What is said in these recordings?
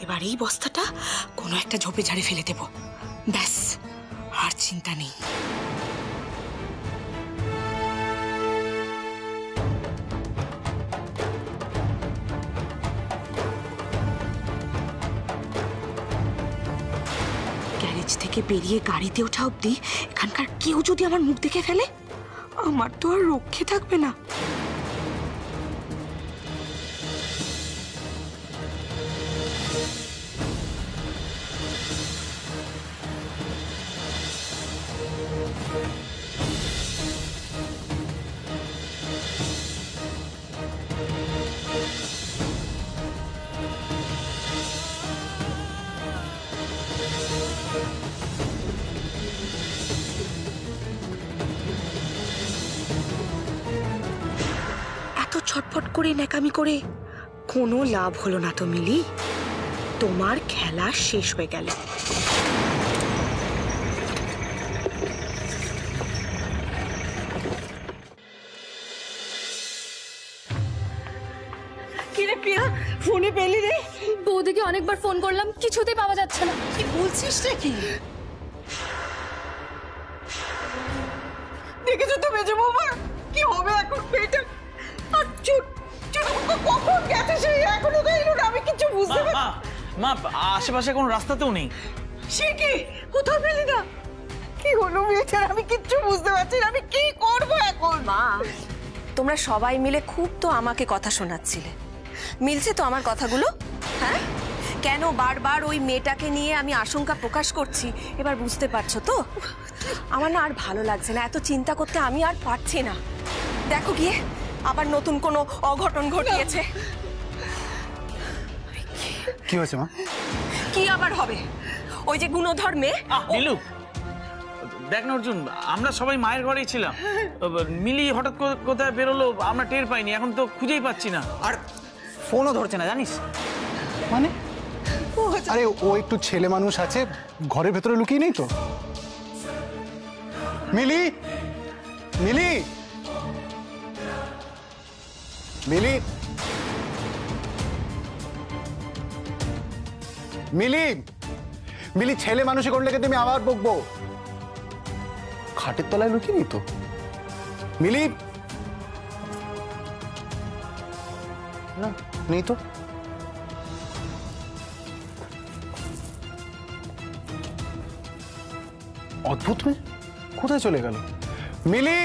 এবার এই বস্তাটা কোনো একটা ঝোপে ঝাড়ে ফেলে দেব, ব্যাস আর চিন্তা নেই। গ্যারেজ থেকে বেরিয়ে গাড়িতে ওঠা অব্দি এখানকার কেউ যদি আমার মুখ দেখে ফেলে, আমার তো আর রক্ষে থাকবে না। ছটফট করে ন্যাকামি করে কোনো লাভ হলো না তো মিলি, তোমার খেলা শেষ হয়ে গেল। কিরে প্রিয়া, ফোনে পেলি রে? বৌদিকে অনেকবার ফোন করলাম, কিছুতেই পাওয়া যাচ্ছে না। কি বলছিস নাকি? দেখেছো তো মেজে বৌমা, কি হবে এখন মেয়েটা? আর কখন গেছে সে, এখনো তো এলো না, আমি কিছু বুঝতে পারছি না। মা আশেপাশে কোনো রাস্তাতেও নেই। সে কি, কোথাও পেলি না? কি হলো মেয়েটার, আমি কিচ্ছু বুঝতে পারছি না, আমি কি করব এখন? মা, তোমরা সবাই মিলে খুব তো আমাকে কথা শোনাচ্ছিলে, মিলছে তো আমার কথাগুলো? হ্যাঁ, কেন বারবার ওই মেয়েটাকে নিয়ে আমি আশঙ্কা প্রকাশ করছি এবার বুঝতে পারছো তো? আমার না আর ভালো লাগছে না, এত চিন্তা করতে আমি আর পারছি না। দেখো গিয়ে আবার নতুন কোনো অঘটন ঘটিয়েছে। কি হয়েছে মা? কি আবার হবে, ওই যে গুণধর মেয়ে। নীলু দেখ না অর্জুন, আমরা সবাই মায়ের ঘরেই ছিলাম, মিলি হঠাৎ কোথায় বেরোলো আমরা টের পাইনি, এখন তো খুঁজেই পাচ্ছি না। আর ফোনও ধরছে না জানিস? মানে আরে ও একটু ছেলে মানুষ আছে, ঘরের ভেতরে লুকিয়ে নেই তো। মিলি, মিলি, মিলি, মিলি, মিলি, ছেলে মানুষই করলে তুমি আবার বকবো। খাটের তলায় লুকিয়ে নেই তো মিলি? না, নেই তো। অদ্ভুত মেয়ে, কোথায় চলে গেল মিলি?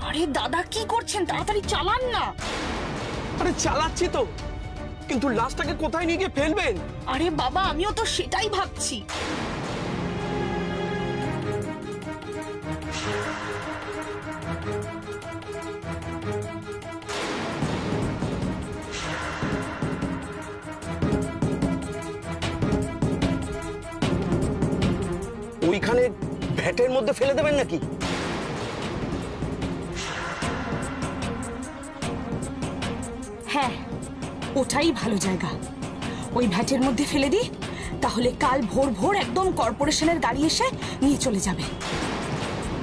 আরে দাদা কি করছেন, তাড়াতাড়ি চালান না। আরে চালাচ্ছি তো, কিন্তু লাশটাকে কোথায় নিয়ে গিয়ে ফেলবেন? আরে বাবা আমিও তো সেটাই ভাবছি। ওইখানে ভ্যাটের মধ্যে ফেলে দেবেন নাকি? হ্যাঁ, ওটাই ভালো জায়গা। ওই ভ্যাটের মধ্যে ফেলে দিই, তাহলে কাল ভোর ভোর একদম কর্পোরেশনের গাড়ি এসে নিয়ে চলে যাবে,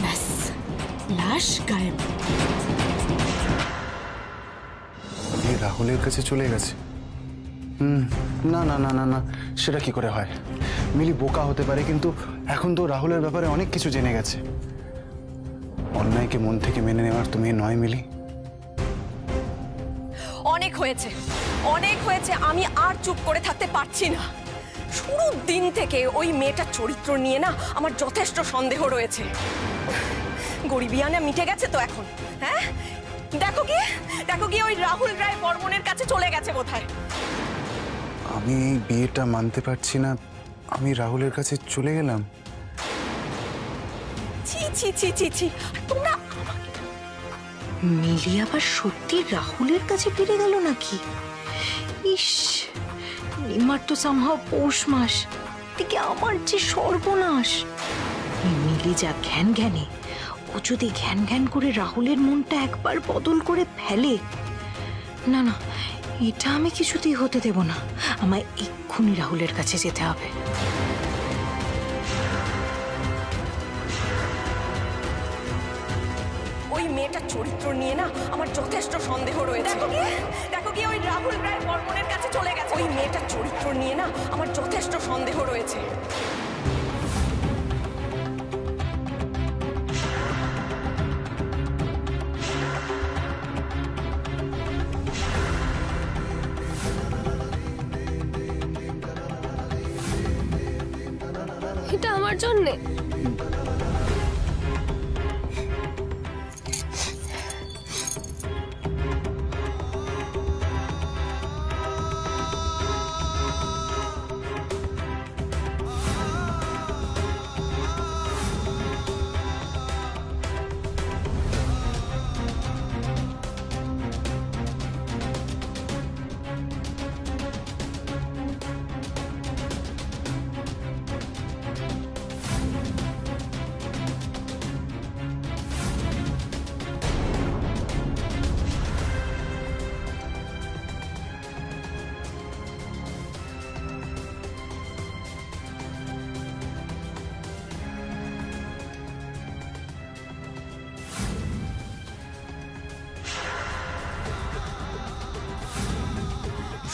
ব্যাস লাশ গায়েব। রাহুলের কাছে চলে গেছে? না না না না না, সেটা কি করে হয়? মিলি বোকা হতে পারে, কিন্তু এখন তো রাহুলের ব্যাপারে অনেক কিছু জেনে গেছে। অন্যায়কে মন থেকে মেনে নেওয়ার তুমি নয় মিলি। অনেক হয়েছে, অনেক হয়েছে, আমি আর চুপ করে থাকতে পারছি না। শুরুর দিন থেকে ওই মেয়েটার চরিত্র নিয়ে না আমার যথেষ্ট সন্দেহ রয়েছে। গরিবিয়ানা মিটে গেছে তো এখন? হ্যাঁ, দেখো গিয়ে ওই রাহুল রায় বর্মনের কাছে চলে গেছে বোধহয়। আমি এই বিয়েটা মানতে পারছি না, আমি রাহুলের কাছে চলে গেলাম? ছি ছি ছি ছি ছি, তোমরা মিলি আবার সত্যি রাহুলের কাছে ফিরে গেল নাকি? ইস, নিমার তো সামহাও পৌষ মাস, দিকে আমার যে সর্বনাশ। মিলি যা ঘ্যান ঘ্যানে, ও যদি ঘ্যান ঘ্যান করে রাহুলের মনটা একবার বদল করে ফেলে, না না, এটা আমি কিছুতেই হতে দেব না। আমায় এক্ষুনি রাহুলের কাছে যেতে হবে। ওই মেয়েটার চরিত্র নিয়ে না আমার যথেষ্ট সন্দেহ রয়েছে। দেখো কি ওই রাহুল রায় বর্মনের কাছে চলে গেছে। ওই মেয়েটার চরিত্র নিয়ে না আমার যথেষ্ট সন্দেহ রয়েছে। এটা আমার জন্যে।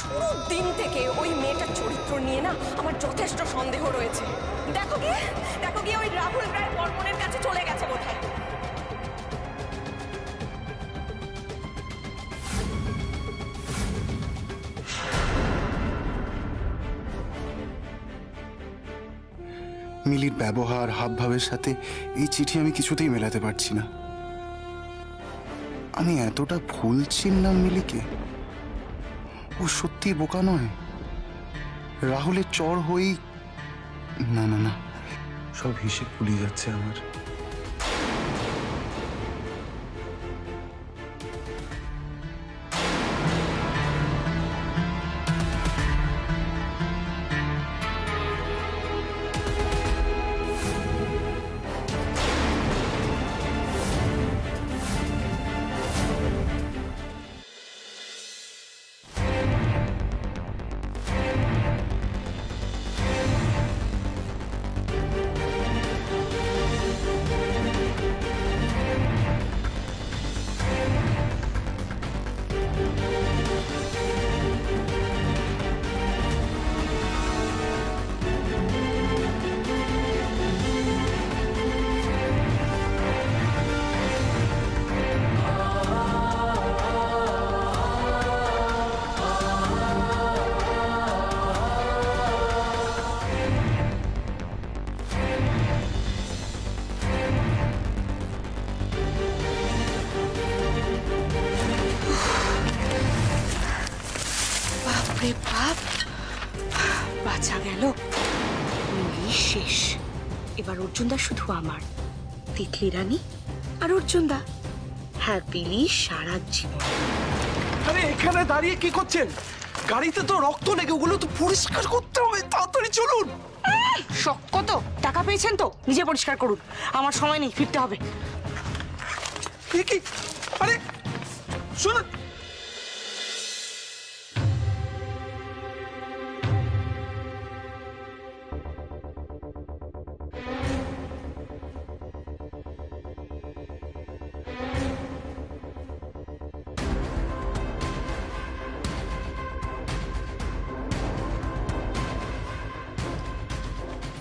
শুরুর দিন থেকে ওই মেয়েটার চরিত্র নিয়ে না আমার যথেষ্ট সন্দেহ রয়েছে। দেখো কি ওই রাহুল রায় বর্মনের কাছে চলে গেছে বোধহয়। মিলির ব্যবহার, হাবভাবের সাথে এই চিঠি আমি কিছুতেই মেলাতে পারছি না। আমি এতটা ভুল চিনলাম মিলিকে? ও সত্যি বোকা নয়। রাহুলের চর হই, না না না, সব হিসেব ভুলিয়ে যাচ্ছে আমার। বাপরে বাপ, বাঁচা গেল। মিলি শেষ। এবার অর্জুনদা শুধু আমার, তিতলি রানী আর অর্জুনদা হ্যাপিলি সারা জীবন। আরে এখানে দাঁড়িয়ে কি করছেন? গাড়িতে তো রক্ত লেগে, ওগুলো তো পরিষ্কার করতে হবে, তাড়াতাড়ি চলুন। শখ কত টাকা পেয়েছেন তো নিজে পরিষ্কার করুন, আমার সময় নেই, ফিরতে হবে। কি? আরে শুনুন,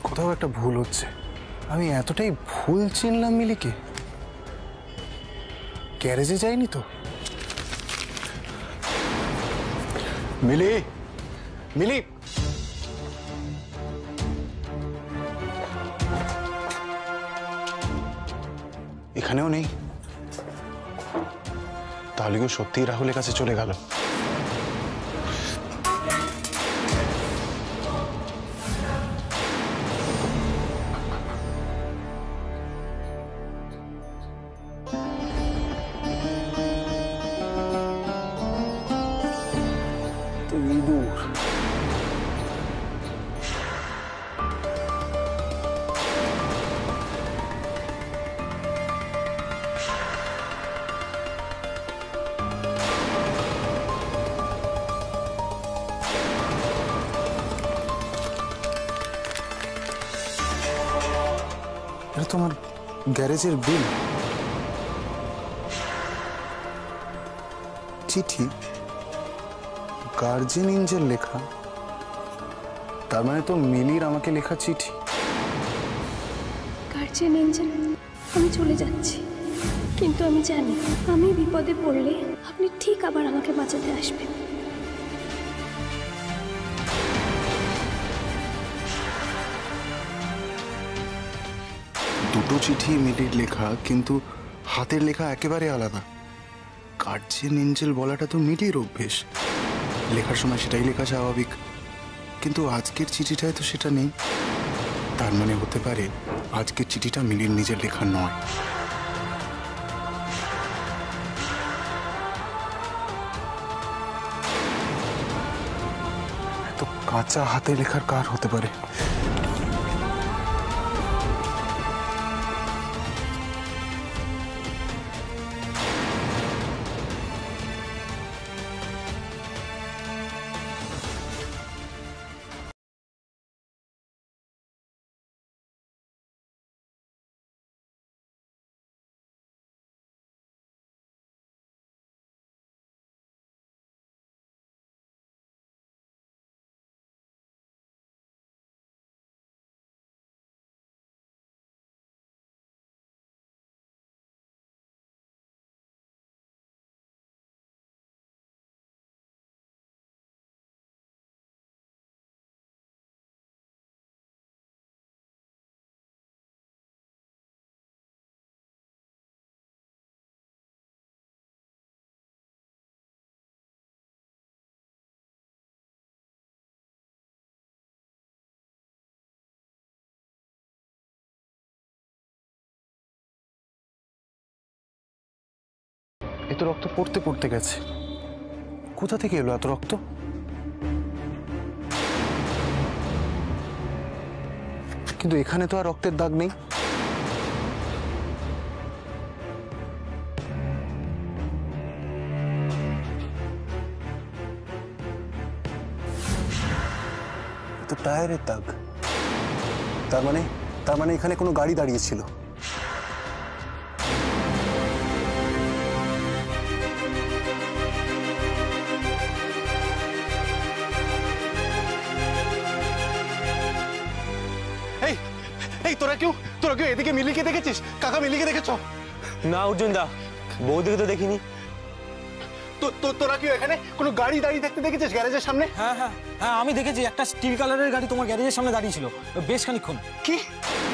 কোথাও একটা ভুল হচ্ছে। আমি এতটাই ভুল চিনলাম মিলিকে? গ্যারেজে যাইনি তো? মিলি, মিলি, এখানেও নেই। তাহলে কেউ সত্যিই রাহুলের কাছে চলে গেল। এটা তোমার গ্যারেজের বিল। চিঠি, গার্জিয়ান এঞ্জেল লেখা। তার মানে তো মিলির আমাকে লেখা চিঠি। গার্জিয়ান এঞ্জেল, আমি চলে যাচ্ছি, কিন্তু আমি জানি আমি বিপদে পড়লে আপনি ঠিক আবার আমাকে বাঁচাতে আসবেন। দুটো চিঠি মিলির লেখা, কিন্তু হাতের লেখা একেবারে আলাদা। গার্জিয়ান এঞ্জেল বলাটা তো মিলির অভ্যেস, লেখার সময় সেটাই লেখা স্বাভাবিক, কিন্তু আজকের চিঠিটায় তো সেটা নেই। তার মানে হতে পারে আজকের চিঠিটা মিলির নিজের লেখা নয়। এত কাঁচা হাতে লেখার কার হতে পারে? এত রক্ত পড়তে পড়তে গেছে, কোথা থেকে এলো এত রক্ত? কিন্তু এখানে তো আর রক্তের দাগ নেই। তো টায়ারের দাগ। তার মানে এখানে কোনো গাড়ি দাঁড়িয়েছিল। তোরা কেউ এদিকে মিলিকে দেখেছিস? কাকা মিলিকে দেখেছ? না অর্জুন দা, বৌদিকে তো দেখিনি। তোরা কেউ এখানে কোনো গাড়ি দাঁড়িয়ে থাকতে দেখেছিস গ্যারেজের সামনে? হ্যাঁ হ্যাঁ হ্যাঁ, আমি দেখেছি একটা স্টিল কালারের গাড়ি তোমার গ্যারেজের সামনে দাঁড়িয়ে ছিল বেশ খানিকক্ষণ। কি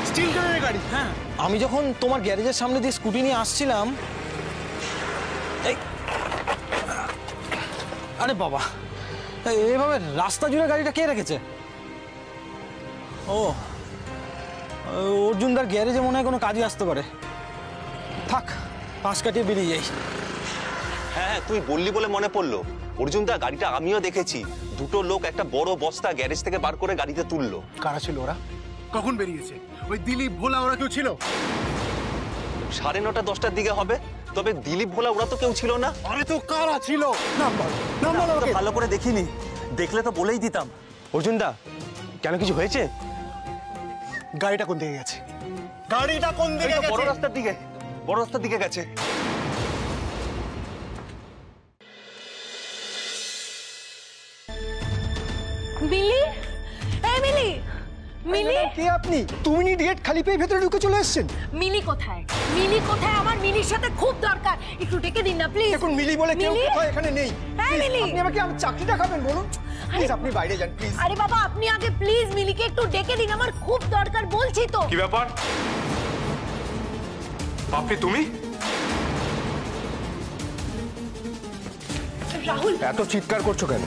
স্টিল কালারের গাড়ি? হ্যাঁ, আমি যখন তোমার গ্যারেজের সামনে দিয়ে স্কুটি নিয়ে আসছিলাম। এই আরে বাবা, এইভাবে রাস্তা জুড়ে গাড়িটা কে রেখেছে? ও, অর্জুনদার গ্যারেজে মনে হয় কোনো কাজে আসতে পারে। থাক, পাশ কাটিয়ে বেরিয়ে যাই। হ্যাঁ, তুই বললি বলে মনে পড়লো, অর্জুনদা গাড়িটা আমিও দেখেছি। দুটো লোক একটা বড় বস্তা গ্যারেজ থেকে বার করে গাড়িতে তুললো। কারা ছিল ওরা? কখন বেরিয়েছে? ওই দিলীপ, ভোলা ওরা কেউ ছিল? 9:30 10টার দিকে হবে। তবে দিলীপ, ভোলা ওরা তো কেউ ছিল না। আরে তো কারা ছিল? ভালো করে দেখিনি, দেখলে তো বলেই দিতাম। অর্জুনদা, কেন কিছু হয়েছে? গাড়িটা কোন দিকে গেছে? গাড়িটা কোন দিকে গেছে? বড় রাস্তার দিকে, বড় রাস্তার দিকে গেছে। মিলি, এই মিলি, মিলি, কে আপনি? 2 মিনিট গেট খালি পেয়ে ভেতরে ঢুকে চলে এসেছেন। মিলি কোথায়? মিলি কোথায়? আমার মিলির সাথে খুব দরকার, একটু ডেকে দিন না প্লিজ। এখন মিলি বলে কেউ কোথাও এখানে নেই। হ্যাঁ মিলি, আপনি আমাকে আমার চাকরিটা খাবেন বলুন প্লিজ, আপনি বাইরে যান প্লিজ। আরে বাবা, আপনি আগে প্লিজ মিলিকে একটু ডেকে দিন, আমার খুব দরকার বলছি তো। কি ব্যাপার? আপনি? তুমি? রাহুল, এত চিৎকার করছো কেন?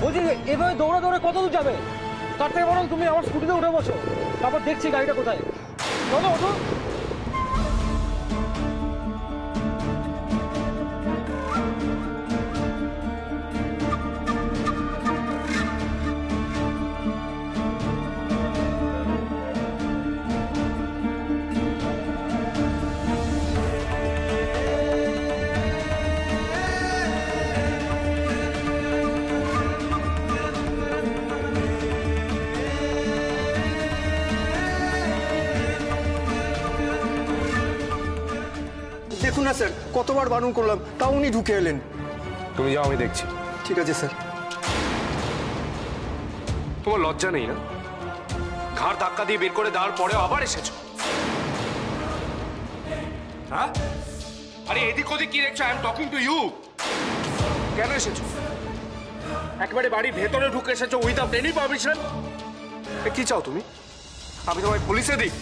বলছি, এভাবে দৌড়ে দৌড়ে কত দূর যাবে? তার থেকে বরং তুমি আমার স্কুটিতে উঠে বসো, তারপর দেখছি গাড়িটা কোথায়। চলো, ওঠো। দেখুন না স্যার, কতবার বারণ করলাম, তাও উনি ঢুকে এলেন। তুমি যাও, আমি দেখছি। ঠিক আছে স্যার। তোমার লজ্জা নেই না? ঘাড় ধাক্কা দিয়ে বের করে দেওয়ার পরে আবার এসেছো? হ্যাঁ, আরে এদিক ওদিক কি দেখছো? I am talking to you. কেন এসেছো? একবারে বাড়ির ভেতরে ঢুকে এসেছো উইদাউট এনি পারমিশন। কি চাও তুমি? আমি তোমায় পুলিশে দিই?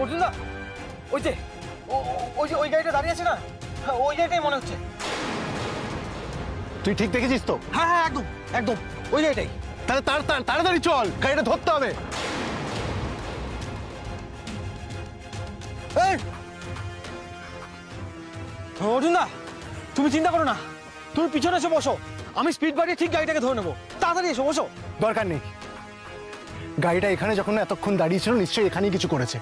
অর্জুন দা, ওই যে ওই গাড়িটা দাঁড়িয়ে আছে না, ওই গাড়িটাই মনে হচ্ছে। তুই ঠিক দেখেছিস তো? হ্যাঁ হ্যাঁ, একদম একদম ওই গাড়িটাই। তাহলে তাড়াতাড়ি চল, গাড়িটা ধরতে হবে। অর্জুন দা, তুমি চিন্তা করো না, তুমি পিছনে এসে বসো, আমি স্পিড বাড়িয়ে ঠিক গাড়িটাকে ধরে নেবো। তাড়াতাড়ি এসো, বসো। দরকার নেই, গাড়িটা এখানে যখন এতক্ষণ দাঁড়িয়ে ছিল নিশ্চয়ই এখানেই কিছু করেছে।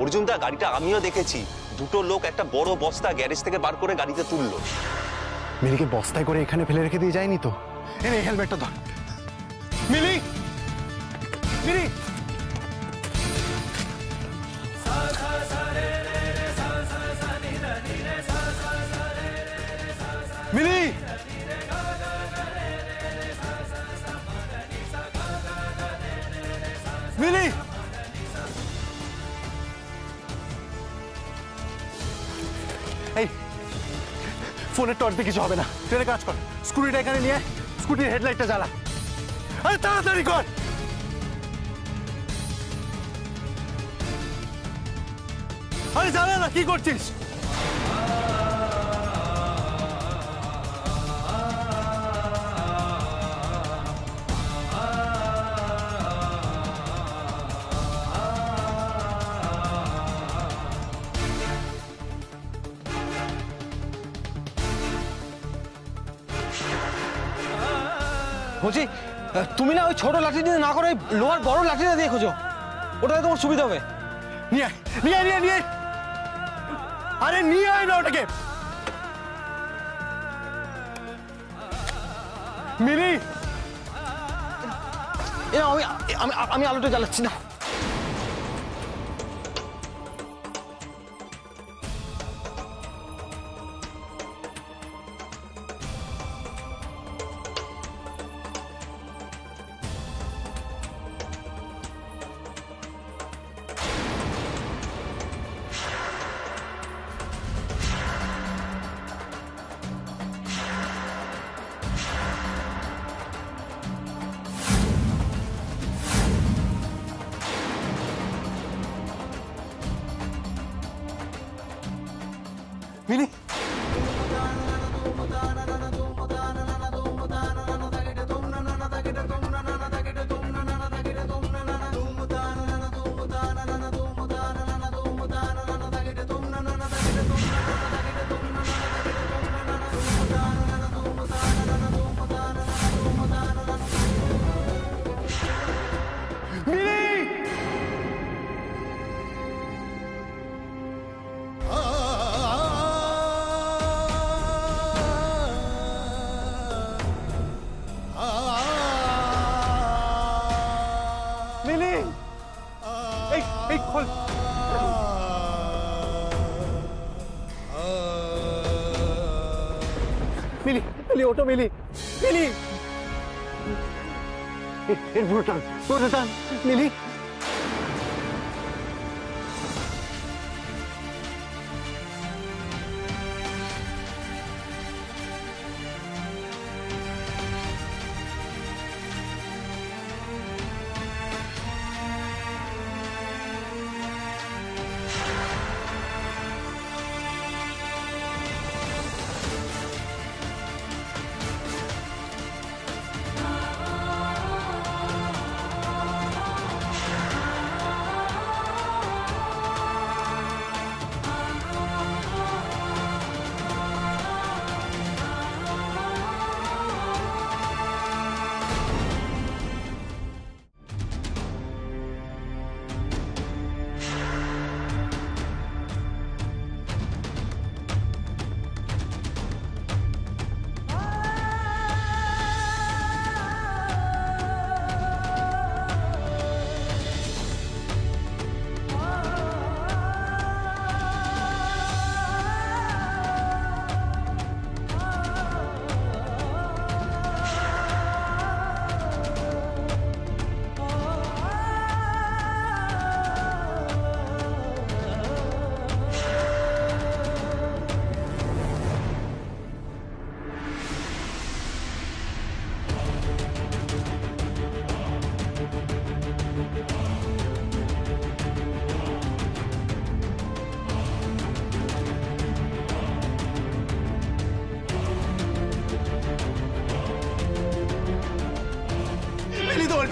অর্জুন দা, গাড়িটা আমিও দেখেছি। দুটো লোক একটা বড় বস্তা গ্যারেজ থেকে বার করে গাড়িতে তুললো। মিলিকে বস্তায় করে এখানে ফেলে রেখে দিয়ে যায়নি তো? এনে হেলমেটটা ধর। মিলি, মিলি, মিলি, মিলি, এই ফোনের টর্চ দিয়ে কিছু হবে না। তুই একটা কাজ কর, স্কুটিটা এখানে নিয়ে স্কুটির হেডলাইটটা জ্বালা। আরে তাড়াতাড়ি কর। আরে জ্বালা না, কি করছিস? বলছি, তুমি না ওই ছোট লাঠি দিয়ে না করে লোহার বড় লাঠিটা দিয়ে খোঁজো, ওটাতে তোমার সুবিধা হবে। নিয়ে আয়, নিয়ে আয়, নিয়ে আয়। আরে নিয়ে আয় না ওটাকে। মিলি, আমি আলোটা জ্বালাচ্ছি না। মিলি, মিলি, এই খোল। মিলি, মিলি, ওটো মিলি, মিলি, এর পুরো টান, মিলি।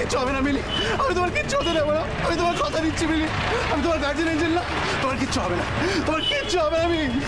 কিচ্ছু হবে না মিলি, আমি তোমার কিচ্ছু হতে দেবো না, আমি তোমার কথা দিচ্ছি মিলি, আমি তোমার গার্জিয়ান এঞ্জেল না, তোমার কিচ্ছু হবে না, তোমার কিচ্ছু হবে না মিলি।